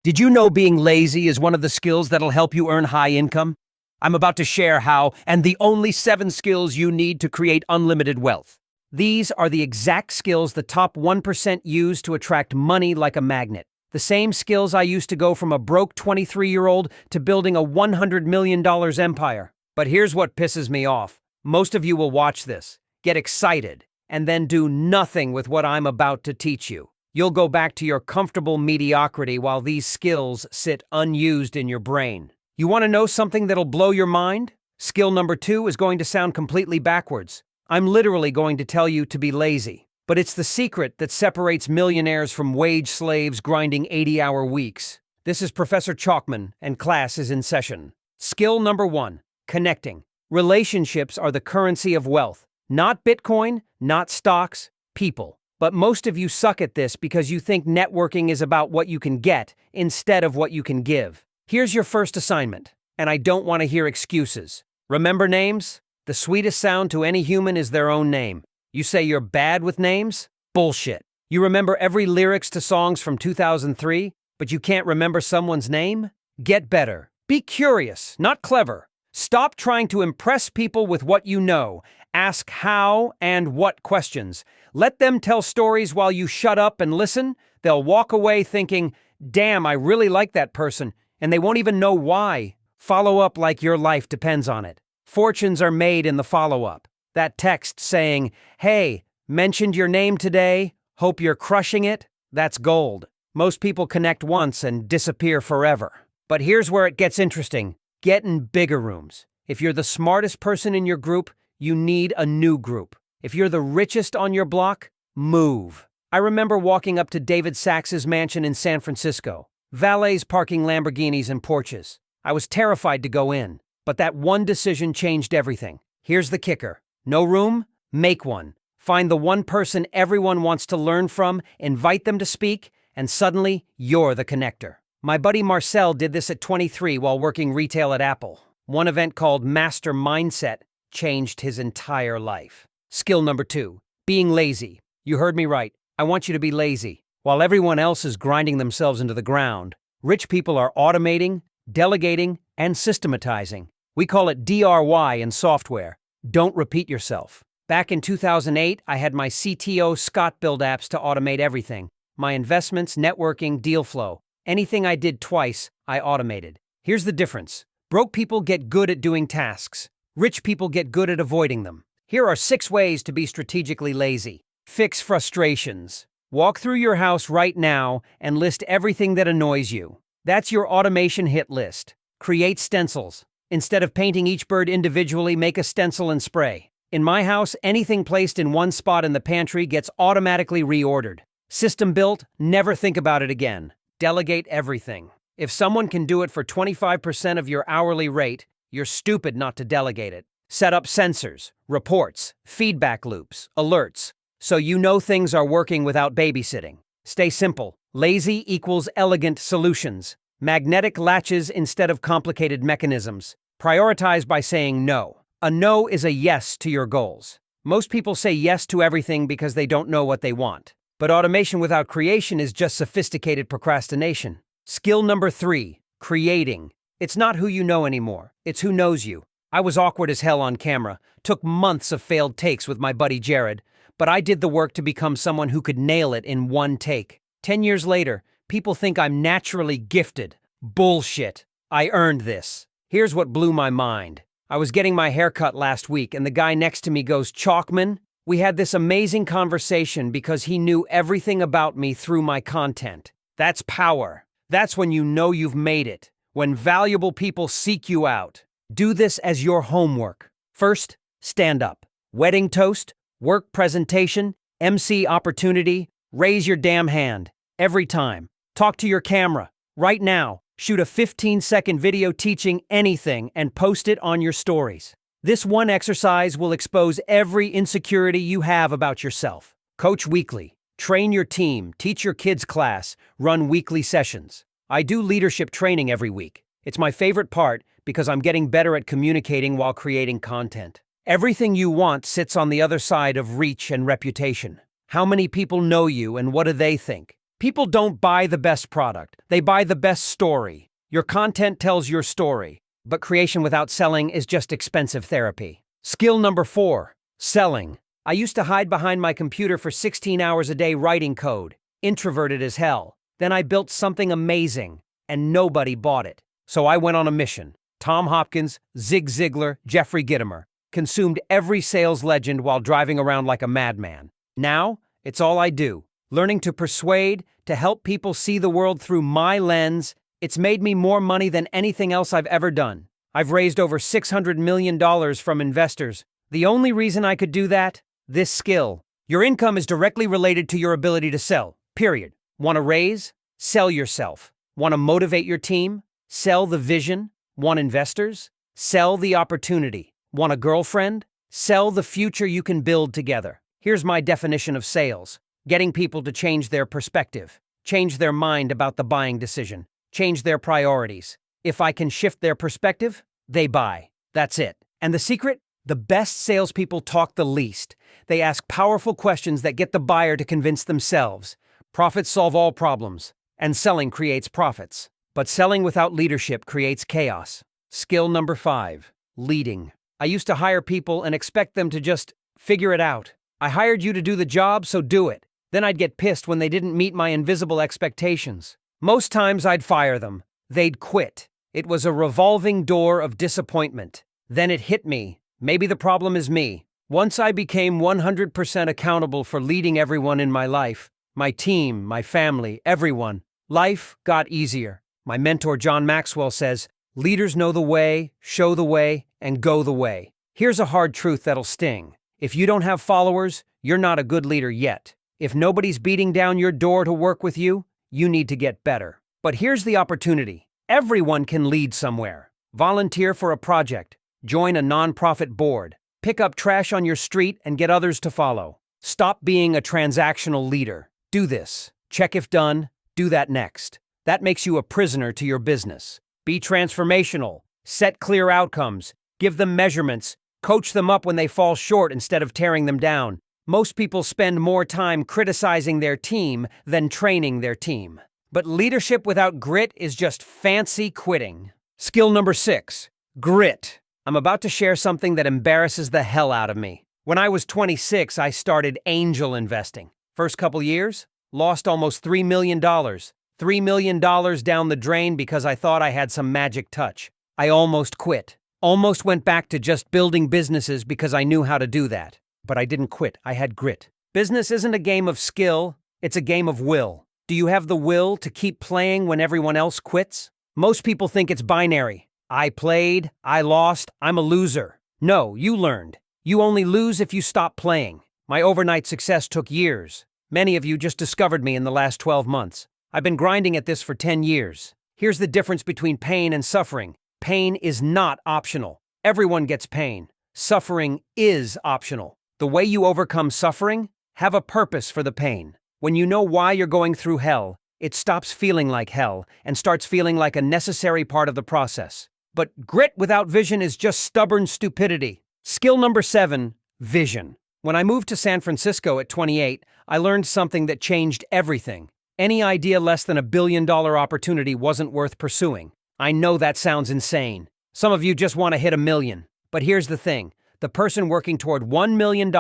Did you know being lazy is one of the skills that'll help you earn high income? I'm about to share how, and the only 7 skills you need to create unlimited wealth. These are the exact skills the top 1% use to attract money like a magnet. The same skills I used to go from a broke 23-year-old to building a $100 million empire. But here's what pisses me off. Most of you will watch this, get excited, and then do nothing with what I'm about to teach you. You'll go back to your comfortable mediocrity while these skills sit unused in your brain. You want to know something that'll blow your mind? Skill number 2 is going to sound completely backwards. I'm literally going to tell you to be lazy. But it's the secret that separates millionaires from wage slaves grinding 80-hour weeks. This is Professor Chalkman, and class is in session. Skill number 1, connecting. Relationships are the currency of wealth. Not Bitcoin, not stocks, people. But most of you suck at this because you think networking is about what you can get instead of what you can give. Here's your first assignment, and I don't want to hear excuses. Remember names? The sweetest sound to any human is their own name. You say you're bad with names? Bullshit. You remember every lyrics to songs from 2003, but you can't remember someone's name? Get better. Be curious, not clever. Stop trying to impress people with what you know. Ask how and what questions. Let them tell stories while you shut up and listen. They'll walk away thinking, damn, I really like that person, and they won't even know why. Follow up like your life depends on it. Fortunes are made in the follow-up. That text saying, hey, mentioned your name today, hope you're crushing it, that's gold. Most people connect once and disappear forever. But here's where it gets interesting. Get in bigger rooms. If you're the smartest person in your group, you need a new group. If you're the richest on your block, move. I remember walking up to David Sacks's mansion in San Francisco. Valets parking Lamborghinis and Porsches. I was terrified to go in, but that one decision changed everything. Here's the kicker. No room? Make one. Find the one person everyone wants to learn from, invite them to speak, and suddenly you're the connector. My buddy Marcel did this at 23 while working retail at Apple. One event called Master Mindset changed his entire life. Skill number 2, being lazy. You heard me right. I want you to be lazy. While everyone else is grinding themselves into the ground, rich people are automating, delegating, and systematizing. We call it DRY in software. Don't repeat yourself. Back in 2008, I had my CTO Scott build apps to automate everything. My investments, networking, deal flow. Anything I did twice, I automated. Here's the difference. Broke people get good at doing tasks. Rich people get good at avoiding them. Here are 6 ways to be strategically lazy. Fix frustrations. Walk through your house right now and list everything that annoys you. That's your automation hit list. Create stencils. Instead of painting each bird individually, make a stencil and spray. In my house, anything placed in one spot in the pantry gets automatically reordered. System built, never think about it again. Delegate everything. If someone can do it for 25% of your hourly rate, you're stupid not to delegate it. Set up sensors, reports, feedback loops, alerts, so you know things are working without babysitting. Stay simple. Lazy equals elegant solutions. Magnetic latches instead of complicated mechanisms. Prioritize by saying no. A no is a yes to your goals. Most people say yes to everything because they don't know what they want. But automation without creation is just sophisticated procrastination. Skill number 3, creating. It's not who you know anymore. It's who knows you. I was awkward as hell on camera, took months of failed takes with my buddy Jared, but I did the work to become someone who could nail it in one take. 10 years later, people think I'm naturally gifted. Bullshit. I earned this. Here's what blew my mind. I was getting my hair cut last week, and the guy next to me goes, Chalkman? We had this amazing conversation because he knew everything about me through my content. That's power. That's when you know you've made it. When valuable people seek you out. Do this as your homework. First, stand up. Wedding toast, work presentation, MC opportunity, raise your damn hand. Every time. Talk to your camera. Right now, shoot a 15-second video teaching anything and post it on your stories. This one exercise will expose every insecurity you have about yourself. Coach weekly. Train your team, teach your kids' class, run weekly sessions. I do leadership training every week. It's my favorite part because I'm getting better at communicating while creating content. Everything you want sits on the other side of reach and reputation. How many people know you and what do they think? People don't buy the best product. They buy the best story. Your content tells your story, but creation without selling is just expensive therapy. Skill number 4, selling. I used to hide behind my computer for 16 hours a day writing code, introverted as hell. Then I built something amazing, and nobody bought it. So I went on a mission. Tom Hopkins, Zig Ziglar, Jeffrey Gitomer. Consumed every sales legend while driving around like a madman. Now, it's all I do. Learning to persuade, to help people see the world through my lens. It's made me more money than anything else I've ever done. I've raised over $600 million from investors. The only reason I could do that? This skill. Your income is directly related to your ability to sell, period. Want to raise? Sell yourself. Want to motivate your team? Sell the vision. Want investors? Sell the opportunity. Want a girlfriend? Sell the future you can build together. Here's my definition of sales. Getting people to change their perspective, change their mind about the buying decision, change their priorities. If I can shift their perspective, they buy. That's it. And the secret? The best salespeople talk the least. They ask powerful questions that get the buyer to convince themselves. Profits solve all problems, and selling creates profits. But selling without leadership creates chaos. Skill number 5, leading. I used to hire people and expect them to just figure it out. I hired you to do the job, so do it. Then I'd get pissed when they didn't meet my invisible expectations. Most times I'd fire them. They'd quit. It was a revolving door of disappointment. Then it hit me. Maybe the problem is me. Once I became 100% accountable for leading everyone in my life, my team, my family, everyone, life got easier. My mentor John Maxwell says, leaders know the way, show the way, and go the way. Here's a hard truth that'll sting. If you don't have followers, you're not a good leader yet. If nobody's beating down your door to work with you, you need to get better. But here's the opportunity. Everyone can lead somewhere. Volunteer for a project. Join a nonprofit board. Pick up trash on your street and get others to follow. Stop being a transactional leader. Do this. Check if done. Do that next. That makes you a prisoner to your business. Be transformational. Set clear outcomes. Give them measurements. Coach them up when they fall short instead of tearing them down. Most people spend more time criticizing their team than training their team. But leadership without grit is just fancy quitting. Skill number 6, grit. I'm about to share something that embarrasses the hell out of me. When I was 26, I started angel investing. First couple years, lost almost $3 million. $3 million down the drain because I thought I had some magic touch. I almost quit. Almost went back to just building businesses because I knew how to do that. But I didn't quit. I had grit. Business isn't a game of skill. It's a game of will. Do you have the will to keep playing when everyone else quits? Most people think it's binary. I played, I lost, I'm a loser. No, you learned. You only lose if you stop playing. My overnight success took years. Many of you just discovered me in the last 12 months. I've been grinding at this for 10 years. Here's the difference between pain and suffering. Pain is not optional. Everyone gets pain. Suffering is optional. The way you overcome suffering, have a purpose for the pain. When you know why you're going through hell, it stops feeling like hell and starts feeling like a necessary part of the process. But grit without vision is just stubborn stupidity. Skill number 7, vision. When I moved to San Francisco at 28, I learned something that changed everything. Any idea less than $1 billion opportunity wasn't worth pursuing. I know that sounds insane. Some of you just want to hit 1 million. But here's the thing. The person working toward $1 million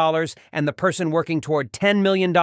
and the person working toward $10 million,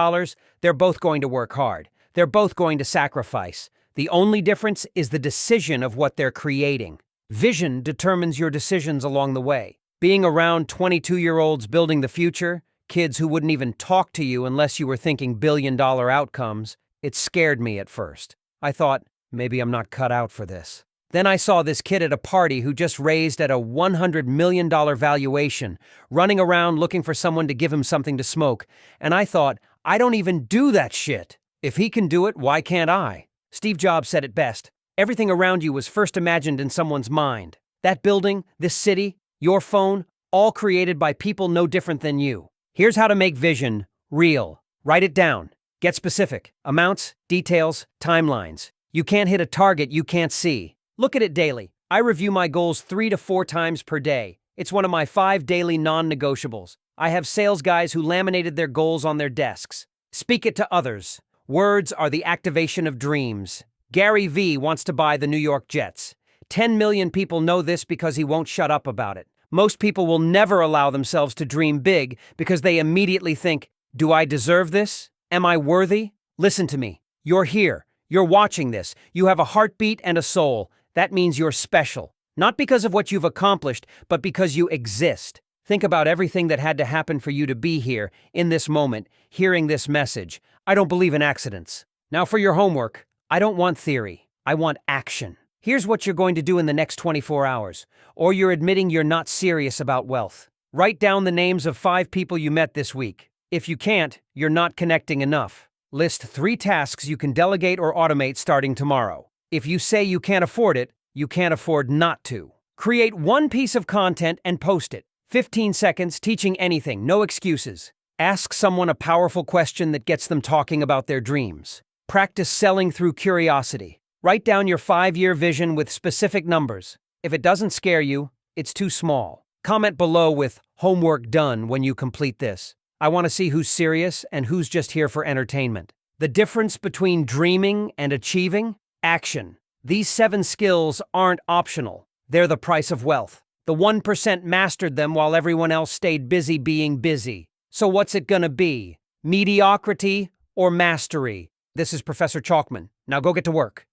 they're both going to work hard. They're both going to sacrifice. The only difference is the decision of what they're creating. Vision determines your decisions along the way. Being around 22-year-olds building the future, kids who wouldn't even talk to you unless you were thinking billion-dollar outcomes, it scared me at first. I thought, maybe I'm not cut out for this. Then I saw this kid at a party who just raised at a $100 million valuation, running around looking for someone to give him something to smoke, and I thought, I don't even do that shit. If he can do it, why can't I? Steve Jobs said it best. Everything around you was first imagined in someone's mind. That building, this city, your phone, all created by people no different than you. Here's how to make vision real. Write it down. Get specific. Amounts, details, timelines. You can't hit a target you can't see. Look at it daily. I review my goals 3 to 4 times per day. It's one of my 5 daily non-negotiables. I have sales guys who laminated their goals on their desks. Speak it to others. Words are the activation of dreams. Gary Vee wants to buy the New York Jets. 10 million people know this because he won't shut up about it. Most people will never allow themselves to dream big because they immediately think, do I deserve this? Am I worthy? Listen to me. You're here. You're watching this. You have a heartbeat and a soul. That means you're special. Not because of what you've accomplished, but because you exist. Think about everything that had to happen for you to be here, in this moment, hearing this message. I don't believe in accidents. Now for your homework. I don't want theory. I want action. Here's what you're going to do in the next 24 hours. Or you're admitting you're not serious about wealth. Write down the names of 5 people you met this week. If you can't, you're not connecting enough. List 3 tasks you can delegate or automate starting tomorrow. If you say you can't afford it, you can't afford not to. Create 1 piece of content and post it. 15 seconds, teaching anything, no excuses. Ask someone a powerful question that gets them talking about their dreams. Practice selling through curiosity. Write down your 5-year vision with specific numbers. If it doesn't scare you, it's too small. Comment below with "homework done" when you complete this. I want to see who's serious and who's just here for entertainment. The difference between dreaming and achieving? Action. These 7 skills aren't optional. They're the price of wealth. The 1% mastered them while everyone else stayed busy being busy. So what's it gonna be? Mediocrity or mastery? This is Professor Chalkman. Now go get to work.